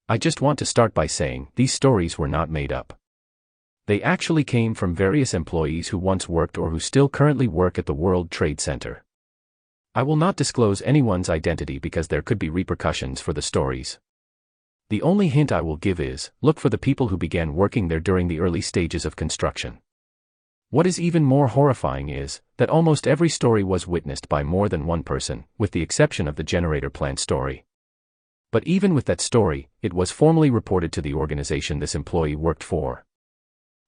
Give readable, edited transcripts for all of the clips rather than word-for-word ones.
I just want to start by saying, these stories were not made up. They actually came from various employees who once worked or who still currently work at the World Trade Center. I will not disclose anyone's identity because there could be repercussions for the stories. The only hint I will give is, look for the people who began working there during the early stages of construction. What is even more horrifying is, that almost every story was witnessed by more than one person, with the exception of the generator plant story. But even with that story, it was formally reported to the organization this employee worked for.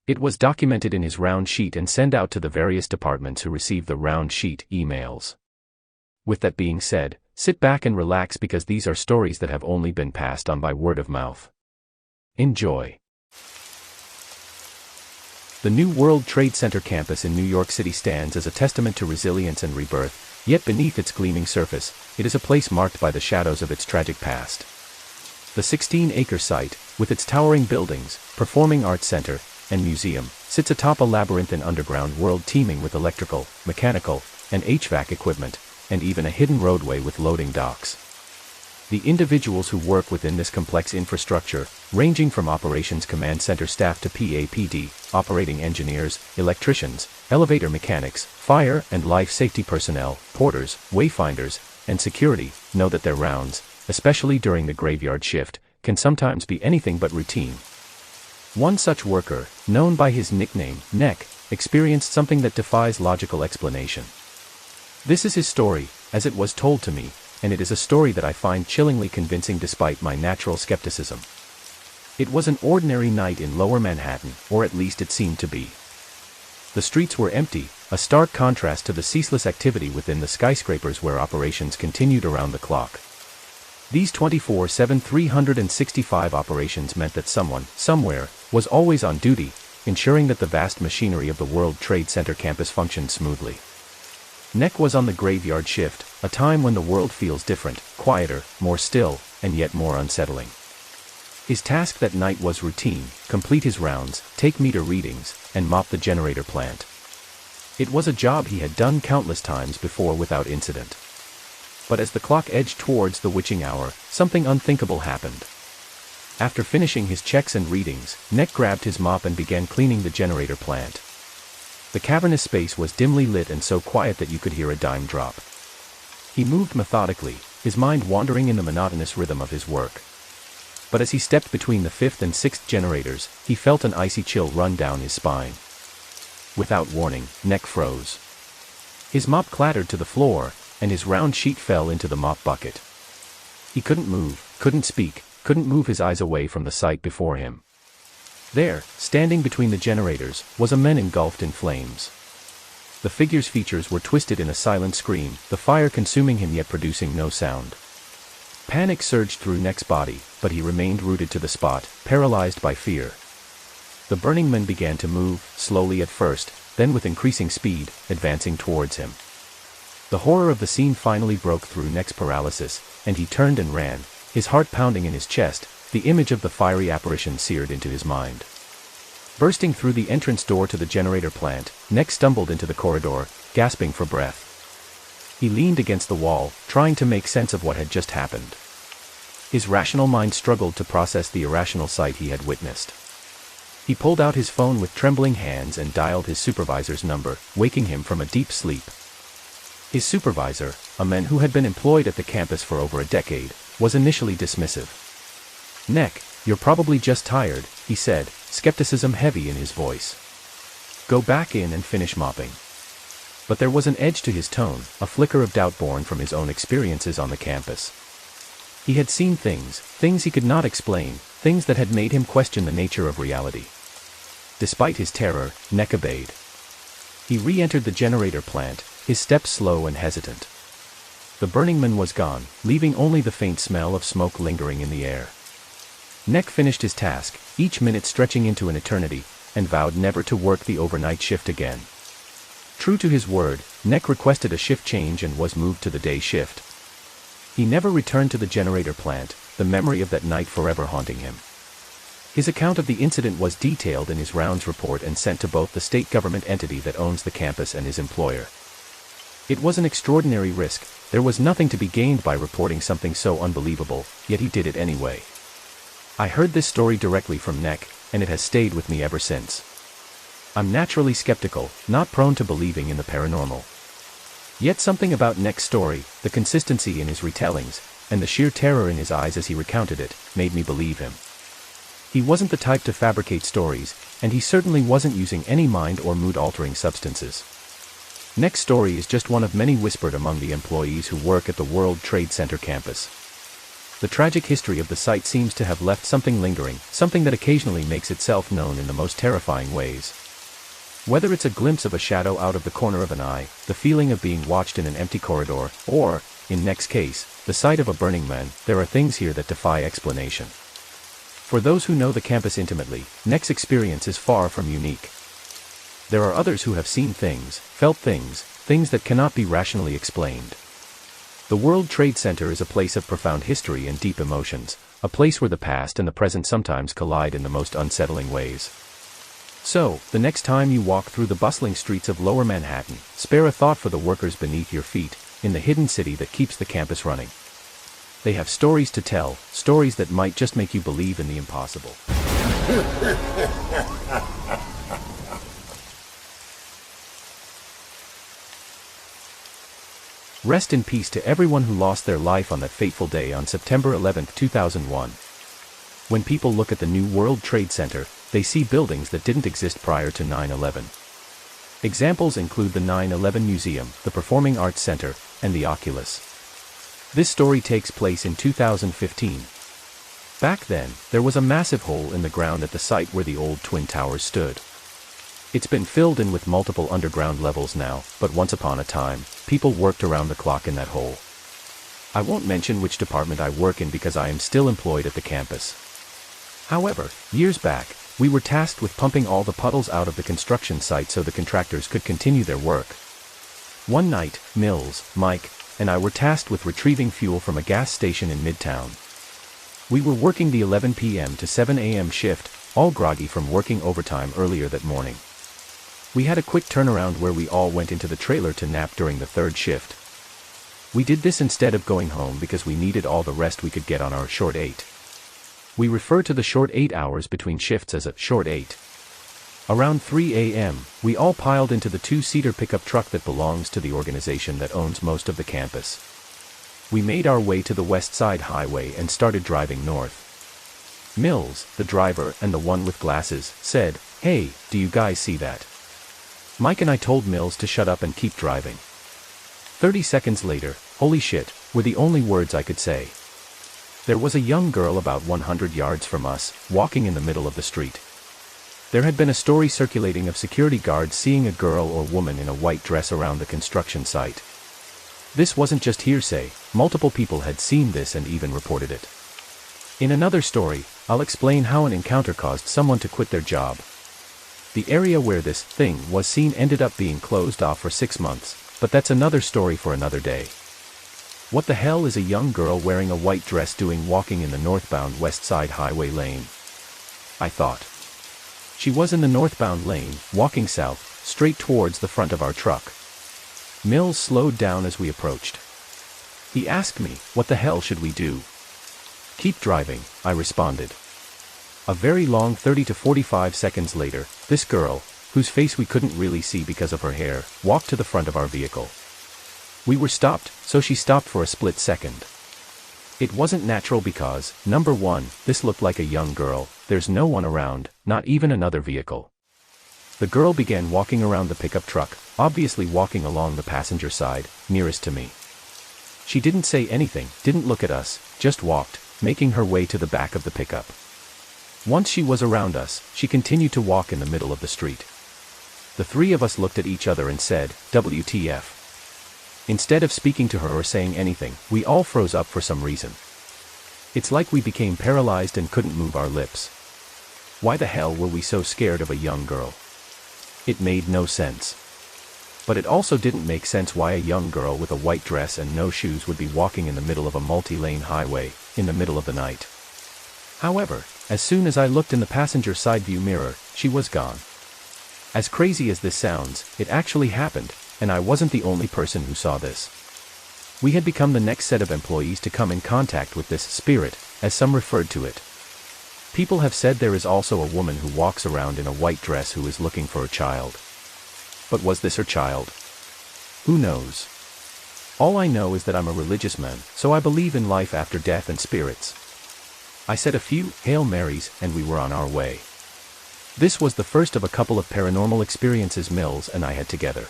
It was documented in his round sheet and sent out to the various departments who received the round sheet emails. With that being said, sit back and relax because these are stories that have only been passed on by word of mouth. Enjoy. The new World Trade Center campus in New York City stands as a testament to resilience and rebirth, yet beneath its gleaming surface, it is a place marked by the shadows of its tragic past. The 16-acre site, with its towering buildings, performing arts center, and museum, sits atop a labyrinthine underground world teeming with electrical, mechanical, and HVAC equipment, and even a hidden roadway with loading docks. The individuals who work within this complex infrastructure, ranging from operations command center staff to PAPD, operating engineers, electricians, elevator mechanics, fire and life safety personnel, porters, wayfinders, and security, know that their rounds, especially during the graveyard shift, can sometimes be anything but routine. One such worker, known by his nickname, Neck, experienced something that defies logical explanation. This is his story, as it was told to me, and it is a story that I find chillingly convincing despite my natural skepticism. It was an ordinary night in Lower Manhattan, or at least it seemed to be. The streets were empty, a stark contrast to the ceaseless activity within the skyscrapers where operations continued around the clock. These 24/7 365 operations meant that someone, somewhere, was always on duty, ensuring that the vast machinery of the World Trade Center campus functioned smoothly. Neck was on the graveyard shift, a time when the world feels different, quieter, more still, and yet more unsettling. His task that night was routine: complete his rounds, take meter readings, and mop the generator plant. It was a job he had done countless times before without incident. But as the clock edged towards the witching hour, something unthinkable happened. After finishing his checks and readings, Neck grabbed his mop and began cleaning the generator plant. The cavernous space was dimly lit and so quiet that you could hear a dime drop. He moved methodically, his mind wandering in the monotonous rhythm of his work. But as he stepped between the 5th and 6th generators, he felt an icy chill run down his spine. Without warning, Neck froze. His mop clattered to the floor, and his round sheet fell into the mop bucket. He couldn't move, couldn't speak, couldn't move his eyes away from the sight before him. There, standing between the generators, was a man engulfed in flames. The figure's features were twisted in a silent scream, the fire consuming him yet producing no sound. Panic surged through Neck's body, but he remained rooted to the spot, paralyzed by fear. The burning man began to move, slowly at first, then with increasing speed, advancing towards him. The horror of the scene finally broke through Neck's paralysis, and he turned and ran, his heart pounding in his chest, the image of the fiery apparition seared into his mind. Bursting through the entrance door to the generator plant, Neck stumbled into the corridor, gasping for breath. He leaned against the wall, trying to make sense of what had just happened. His rational mind struggled to process the irrational sight he had witnessed. He pulled out his phone with trembling hands and dialed his supervisor's number, waking him from a deep sleep. His supervisor, a man who had been employed at the campus for over a decade, was initially dismissive. "Neck, you're probably just tired," he said, skepticism heavy in his voice. "Go back in and finish mopping." But there was an edge to his tone, a flicker of doubt born from his own experiences on the campus. He had seen things he could not explain, things that had made him question the nature of reality. Despite his terror, Neck obeyed. He re-entered the generator plant, his steps slow and hesitant. The burning man was gone, leaving only the faint smell of smoke lingering in the air. Neck finished his task, each minute stretching into an eternity, and vowed never to work the overnight shift again. True to his word, Neck requested a shift change and was moved to the day shift. He never returned to the generator plant, the memory of that night forever haunting him. His account of the incident was detailed in his rounds report and sent to both the state government entity that owns the campus and his employer. It was an extraordinary risk, there was nothing to be gained by reporting something so unbelievable, yet he did it anyway. I heard this story directly from Nick, and it has stayed with me ever since. I'm naturally skeptical, not prone to believing in the paranormal. Yet something about Nick's story, the consistency in his retellings, and the sheer terror in his eyes as he recounted it, made me believe him. He wasn't the type to fabricate stories, and he certainly wasn't using any mind or mood-altering substances. Nick's story is just one of many whispered among the employees who work at the World Trade Center campus. The tragic history of the site seems to have left something lingering, something that occasionally makes itself known in the most terrifying ways. Whether it's a glimpse of a shadow out of the corner of an eye, the feeling of being watched in an empty corridor, or, in Nick's case, the sight of a burning man, there are things here that defy explanation. For those who know the campus intimately, Nick's experience is far from unique. There are others who have seen things, felt things, things that cannot be rationally explained. The World Trade Center is a place of profound history and deep emotions, a place where the past and the present sometimes collide in the most unsettling ways. So, the next time you walk through the bustling streets of Lower Manhattan, spare a thought for the workers beneath your feet, in the hidden city that keeps the campus running. They have stories to tell, stories that might just make you believe in the impossible. Rest in peace to everyone who lost their life on that fateful day on September 11, 2001. When people look at the new World Trade Center, they see buildings that didn't exist prior to 9/11. Examples include the 9/11 Museum, the Performing Arts Center, and the Oculus. This story takes place in 2015. Back then, there was a massive hole in the ground at the site where the old Twin Towers stood. It's been filled in with multiple underground levels now, but once upon a time, people worked around the clock in that hole. I won't mention which department I work in because I am still employed at the campus. However, years back, we were tasked with pumping all the puddles out of the construction site so the contractors could continue their work. One night, Mills, Mike, and I were tasked with retrieving fuel from a gas station in Midtown. We were working the 11 p.m. to 7 a.m. shift, all groggy from working overtime earlier that morning. We had a quick turnaround where we all went into the trailer to nap during the third shift. We did this instead of going home because we needed all the rest we could get on our short 8. We refer to the short 8 hours between shifts as a short 8. Around 3 a.m., we all piled into the 2-seater pickup truck that belongs to the organization that owns most of the campus. We made our way to the West Side Highway and started driving north. Mills, the driver and the one with glasses, said, "Hey, do you guys see that?" Mike and I told Mills to shut up and keep driving. 30 seconds later, "Holy shit," were the only words I could say. There was a young girl about 100 yards from us, walking in the middle of the street. There had been a story circulating of security guards seeing a girl or woman in a white dress around the construction site. This wasn't just hearsay, multiple people had seen this and even reported it. In another story, I'll explain how an encounter caused someone to quit their job. The area where this thing was seen ended up being closed off for 6 months, but that's another story for another day. What the hell is a young girl wearing a white dress doing walking in the northbound West Side Highway lane? I thought. She was in the northbound lane, walking south, straight towards the front of our truck. Mills slowed down as we approached. He asked me, "What the hell should we do?" "Keep driving," I responded. A very long 30 to 45 seconds later, this girl, whose face we couldn't really see because of her hair, walked to the front of our vehicle. We were stopped, so she stopped for a split second. It wasn't natural because, number one, this looked like a young girl, there's no one around, not even another vehicle. The girl began walking around the pickup truck, obviously walking along the passenger side, nearest to me. She didn't say anything, didn't look at us, just walked, making her way to the back of the pickup. Once she was around us, she continued to walk in the middle of the street. The three of us looked at each other and said, "WTF?" Instead of speaking to her or saying anything, we all froze up for some reason. It's like we became paralyzed and couldn't move our lips. Why the hell were we so scared of a young girl? It made no sense. But it also didn't make sense why a young girl with a white dress and no shoes would be walking in the middle of a multi-lane highway, in the middle of the night. However, as soon as I looked in the passenger side view mirror, she was gone. As crazy as this sounds, it actually happened, and I wasn't the only person who saw this. We had become the next set of employees to come in contact with this spirit, as some referred to it. People have said there is also a woman who walks around in a white dress who is looking for a child. But was this her child? Who knows? All I know is that I'm a religious man, so I believe in life after death and spirits. I said a few Hail Marys, and we were on our way. This was the first of a couple of paranormal experiences Mills and I had together.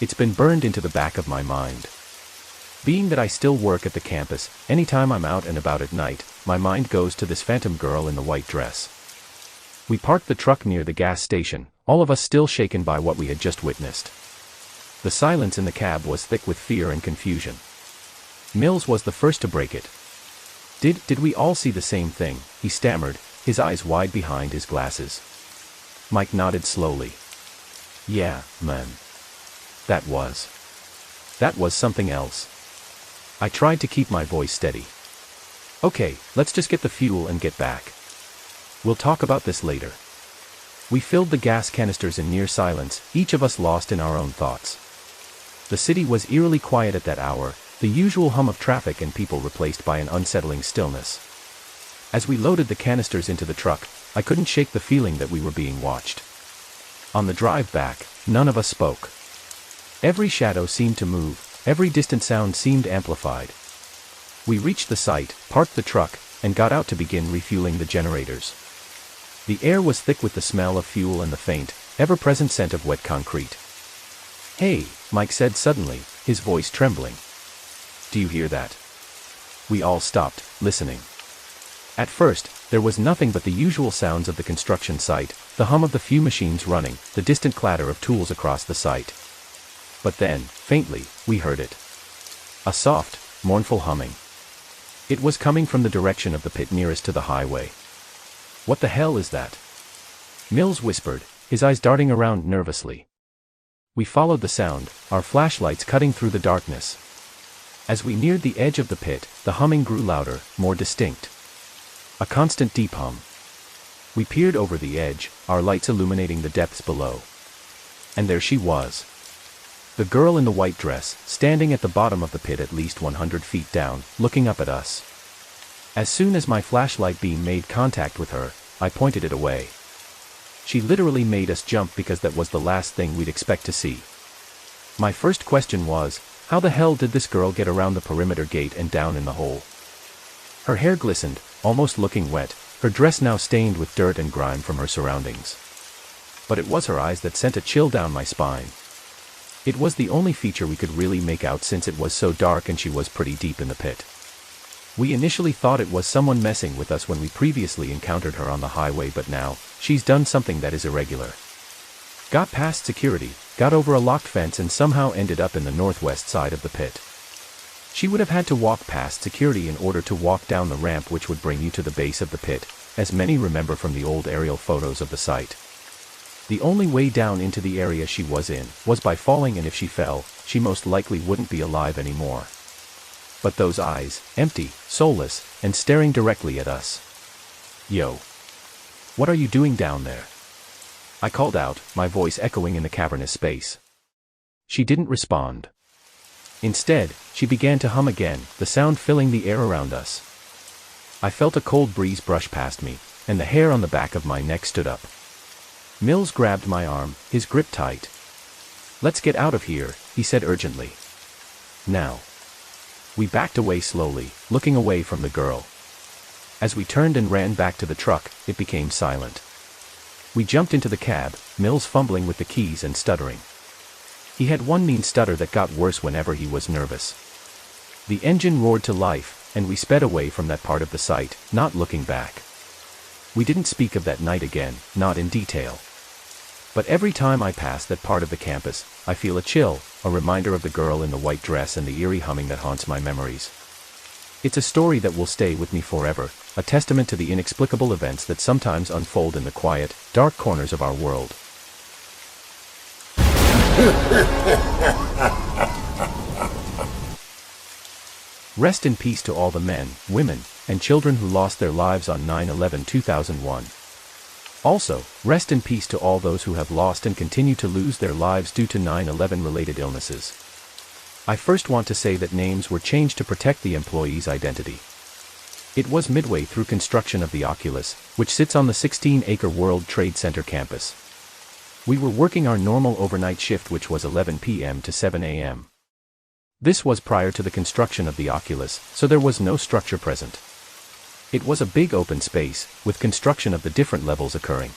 It's been burned into the back of my mind. Being that I still work at the campus, anytime I'm out and about at night, my mind goes to this phantom girl in the white dress. We parked the truck near the gas station, all of us still shaken by what we had just witnessed. The silence in the cab was thick with fear and confusion. Mills was the first to break it. Did we all see the same thing?" he stammered, his eyes wide behind his glasses. Mike nodded slowly. "Yeah, man. That was something else." I tried to keep my voice steady. "Okay, let's just get the fuel and get back. We'll talk about this later." We filled the gas canisters in near silence, each of us lost in our own thoughts. The city was eerily quiet at that hour, the usual hum of traffic and people replaced by an unsettling stillness. As we loaded the canisters into the truck, I couldn't shake the feeling that we were being watched. On the drive back, none of us spoke. Every shadow seemed to move, every distant sound seemed amplified. We reached the site, parked the truck, and got out to begin refueling the generators. The air was thick with the smell of fuel and the faint, ever-present scent of wet concrete. "Hey," Mike said suddenly, his voice trembling. "Do you hear that?" We all stopped, listening. At first, there was nothing but the usual sounds of the construction site, the hum of the few machines running, the distant clatter of tools across the site. But then, faintly, we heard it. A soft, mournful humming. It was coming from the direction of the pit nearest to the highway. "What the hell is that?" Mills whispered, his eyes darting around nervously. We followed the sound, our flashlights cutting through the darkness. As we neared the edge of the pit, the humming grew louder, more distinct. A constant deep hum. We peered over the edge, our lights illuminating the depths below. And there she was. The girl in the white dress, standing at the bottom of the pit at least 100 feet down, looking up at us. As soon as my flashlight beam made contact with her, I pointed it away. She literally made us jump because that was the last thing we'd expect to see. My first question was, how the hell did this girl get around the perimeter gate and down in the hole? Her hair glistened, almost looking wet, her dress now stained with dirt and grime from her surroundings. But it was her eyes that sent a chill down my spine. It was the only feature we could really make out since it was so dark and she was pretty deep in the pit. We initially thought it was someone messing with us when we previously encountered her on the highway, but now, she's done something that is irregular. Got past security, got over a locked fence and somehow ended up in the northwest side of the pit. She would have had to walk past security in order to walk down the ramp which would bring you to the base of the pit, as many remember from the old aerial photos of the site. The only way down into the area she was in was by falling, and if she fell, she most likely wouldn't be alive anymore. But those eyes, empty, soulless, and staring directly at us. "Yo. What are you doing down there?" I called out, my voice echoing in the cavernous space. She didn't respond. Instead, she began to hum again, the sound filling the air around us. I felt a cold breeze brush past me, and the hair on the back of my neck stood up. Mills grabbed my arm, his grip tight. "Let's get out of here," he said urgently. "Now." We backed away slowly, looking away from the girl. As we turned and ran back to the truck, it became silent. We jumped into the cab, Mills fumbling with the keys and stuttering. He had one mean stutter that got worse whenever he was nervous. The engine roared to life, and we sped away from that part of the site, not looking back. We didn't speak of that night again, not in detail. But every time I pass that part of the campus, I feel a chill, a reminder of the girl in the white dress and the eerie humming that haunts my memories. It's a story that will stay with me forever, a testament to the inexplicable events that sometimes unfold in the quiet, dark corners of our world. Rest in peace to all the men, women, and children who lost their lives on 9/11/2001. Also, rest in peace to all those who have lost and continue to lose their lives due to 9/11 related illnesses. I first want to say that names were changed to protect the employee's identity. It was midway through construction of the Oculus, which sits on the 16-acre World Trade Center campus. We were working our normal overnight shift, which was 11 p.m. to 7 a.m. This was prior to the construction of the Oculus, so there was no structure present. It was a big open space, with construction of the different levels occurring.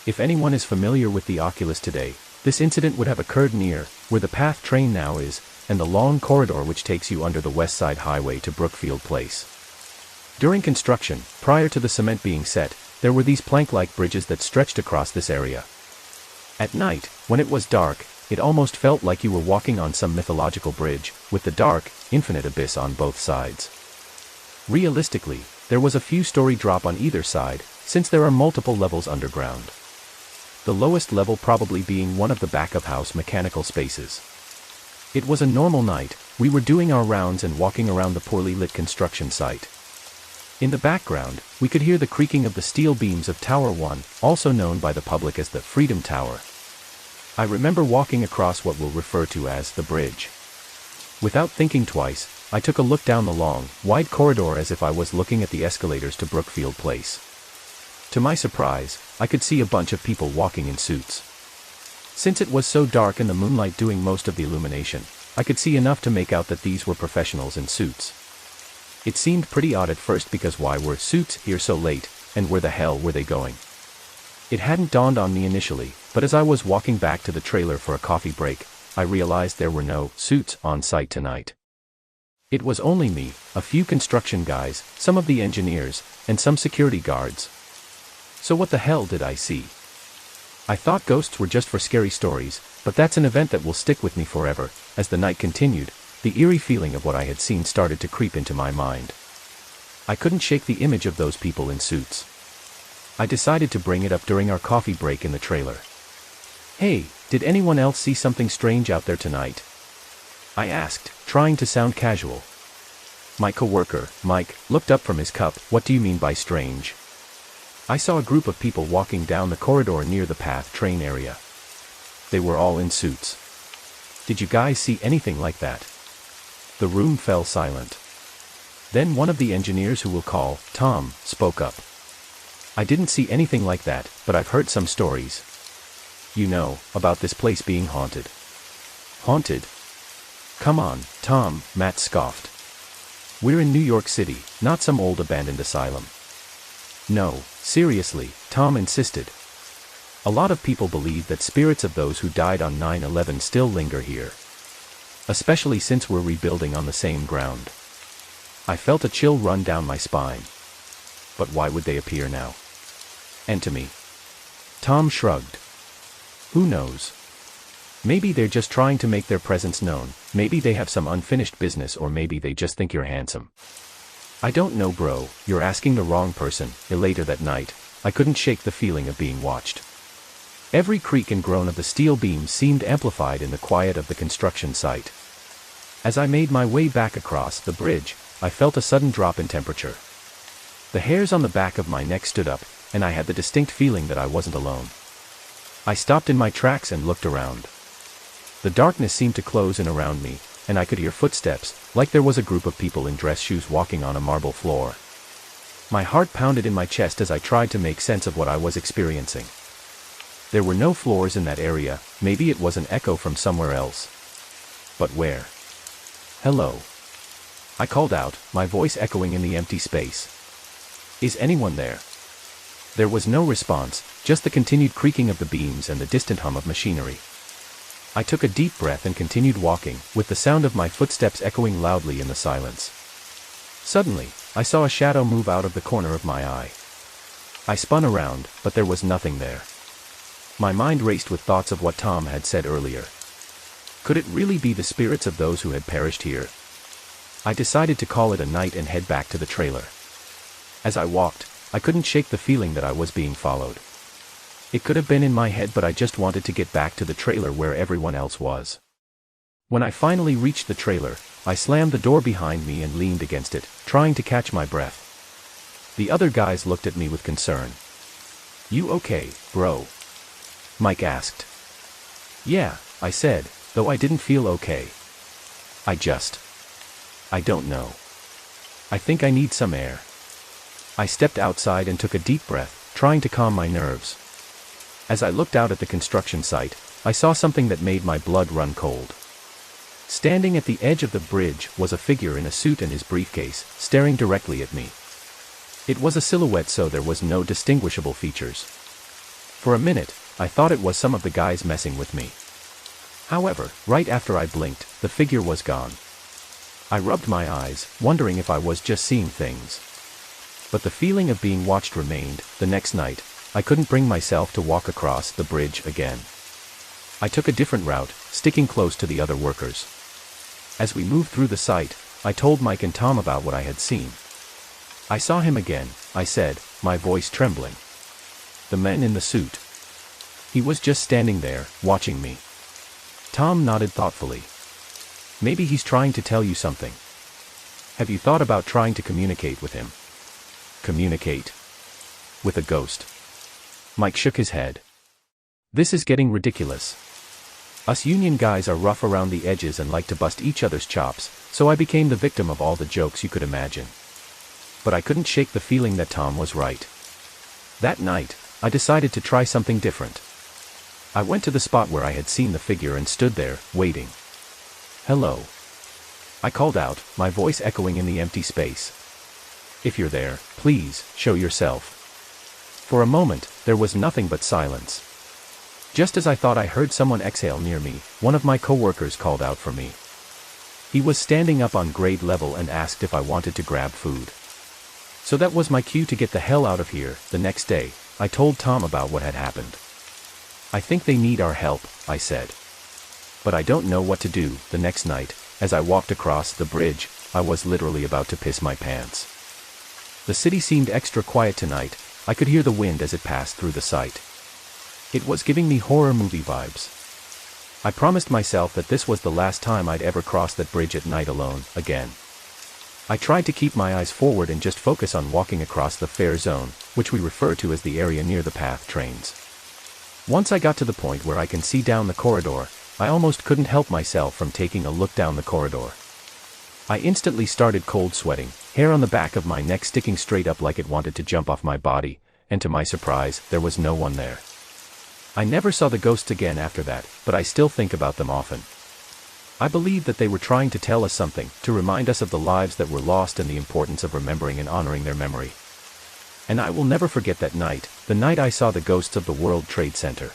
If anyone is familiar with the Oculus today, this incident would have occurred near where the PATH train now is, and the long corridor which takes you under the West Side Highway to Brookfield Place. During construction, prior to the cement being set, there were these plank-like bridges that stretched across this area. At night, when it was dark, it almost felt like you were walking on some mythological bridge, with the dark, infinite abyss on both sides. Realistically, there was a few-story drop on either side, since there are multiple levels underground. The lowest level probably being one of the back-of-house mechanical spaces. It was a normal night. We were doing our rounds and walking around the poorly lit construction site. In the background, we could hear the creaking of the steel beams of Tower 1, also known by the public as the Freedom Tower. I remember walking across what we'll refer to as the bridge. Without thinking twice, I took a look down the long, wide corridor as if I was looking at the escalators to Brookfield Place. To my surprise, I could see a bunch of people walking in suits. Since it was so dark and the moonlight doing most of the illumination, I could see enough to make out that these were professionals in suits. It seemed pretty odd at first because why were suits here so late, and where the hell were they going? It hadn't dawned on me initially, but as I was walking back to the trailer for a coffee break, I realized there were no suits on site tonight. It was only me, a few construction guys, some of the engineers, and some security guards. So what the hell did I see? I thought ghosts were just for scary stories, but that's an event that will stick with me forever. As the night continued, the eerie feeling of what I had seen started to creep into my mind. I couldn't shake the image of those people in suits. I decided to bring it up during our coffee break in the trailer. "Hey, did anyone else see something strange out there tonight?" I asked, trying to sound casual. My coworker, Mike, looked up from his cup. "What do you mean by strange?" I saw a group of people walking down the corridor near the PATH train area. They were all in suits. "Did you guys see anything like that?" The room fell silent. Then one of the engineers, who we'll call Tom, spoke up. "I didn't see anything like that, but I've heard some stories. You know, about this place being haunted." "Haunted? Come on, Tom," Matt scoffed. "We're in New York City, not some old abandoned asylum." "No, seriously," Tom insisted. "A lot of people believe that spirits of those who died on 9/11 still linger here. Especially since we're rebuilding on the same ground." I felt a chill run down my spine. But why would they appear now? And to me? Tom shrugged. "Who knows? Maybe they're just trying to make their presence known, maybe they have some unfinished business, or maybe they just think you're handsome." "I don't know, bro, you're asking the wrong person." Later that night, I couldn't shake the feeling of being watched. Every creak and groan of the steel beams seemed amplified in the quiet of the construction site. As I made my way back across the bridge, I felt a sudden drop in temperature. The hairs on the back of my neck stood up, and I had the distinct feeling that I wasn't alone. I stopped in my tracks and looked around. The darkness seemed to close in around me, and I could hear footsteps, like there was a group of people in dress shoes walking on a marble floor. My heart pounded in my chest as I tried to make sense of what I was experiencing. There were no floors in that area. Maybe it was an echo from somewhere else. But where? "Hello," I called out, my voice echoing in the empty space. "Is anyone there?" There was no response, just the continued creaking of the beams and the distant hum of machinery. I took a deep breath and continued walking, with the sound of my footsteps echoing loudly in the silence. Suddenly, I saw a shadow move out of the corner of my eye. I spun around, but there was nothing there. My mind raced with thoughts of what Tom had said earlier. Could it really be the spirits of those who had perished here? I decided to call it a night and head back to the trailer. As I walked, I couldn't shake the feeling that I was being followed. It could have been in my head, but I just wanted to get back to the trailer where everyone else was. When I finally reached the trailer, I slammed the door behind me and leaned against it, trying to catch my breath. The other guys looked at me with concern. "You okay, bro?" Mike asked. "Yeah," I said, though I didn't feel okay. I don't know. I think I need some air." I stepped outside and took a deep breath, trying to calm my nerves. As I looked out at the construction site, I saw something that made my blood run cold. Standing at the edge of the bridge was a figure in a suit and his briefcase, staring directly at me. It was a silhouette, so there was no distinguishable features. For a minute, I thought it was some of the guys messing with me. However, right after I blinked, the figure was gone. I rubbed my eyes, wondering if I was just seeing things. But the feeling of being watched remained. The next night, I couldn't bring myself to walk across the bridge again. I took a different route, sticking close to the other workers. As we moved through the site, I told Mike and Tom about what I had seen. "I saw him again," I said, my voice trembling. "The man in the suit. He was just standing there, watching me." Tom nodded thoughtfully. "Maybe he's trying to tell you something. Have you thought about trying to communicate with him?" "Communicate? With a ghost?" Mike shook his head. "This is getting ridiculous. Us union guys are rough around the edges and like to bust each other's chops, so I became the victim of all the jokes you could imagine." But I couldn't shake the feeling that Tom was right. That night, I decided to try something different. I went to the spot where I had seen the figure and stood there, waiting. "Hello," I called out, my voice echoing in the empty space. "If you're there, please, show yourself." For a moment, there was nothing but silence. Just as I thought I heard someone exhale near me, one of my coworkers called out for me. He was standing up on grade level and asked if I wanted to grab food. So that was my cue to get the hell out of here. The next day, I told Tom about what had happened. "I think they need our help," I said. "But I don't know what to do." The next night, as I walked across the bridge, I was literally about to piss my pants. The city seemed extra quiet tonight. I could hear the wind as it passed through the site. It was giving me horror movie vibes. I promised myself that this was the last time I'd ever cross that bridge at night alone, again. I tried to keep my eyes forward and just focus on walking across the fare zone, which we refer to as the area near the PATH trains. Once I got to the point where I can see down the corridor, I almost couldn't help myself from taking a look down the corridor. I instantly started cold sweating, hair on the back of my neck sticking straight up like it wanted to jump off my body, and to my surprise, there was no one there. I never saw the ghosts again after that, but I still think about them often. I believe that they were trying to tell us something, to remind us of the lives that were lost and the importance of remembering and honoring their memory. And I will never forget that night, the night I saw the ghosts of the World Trade Center.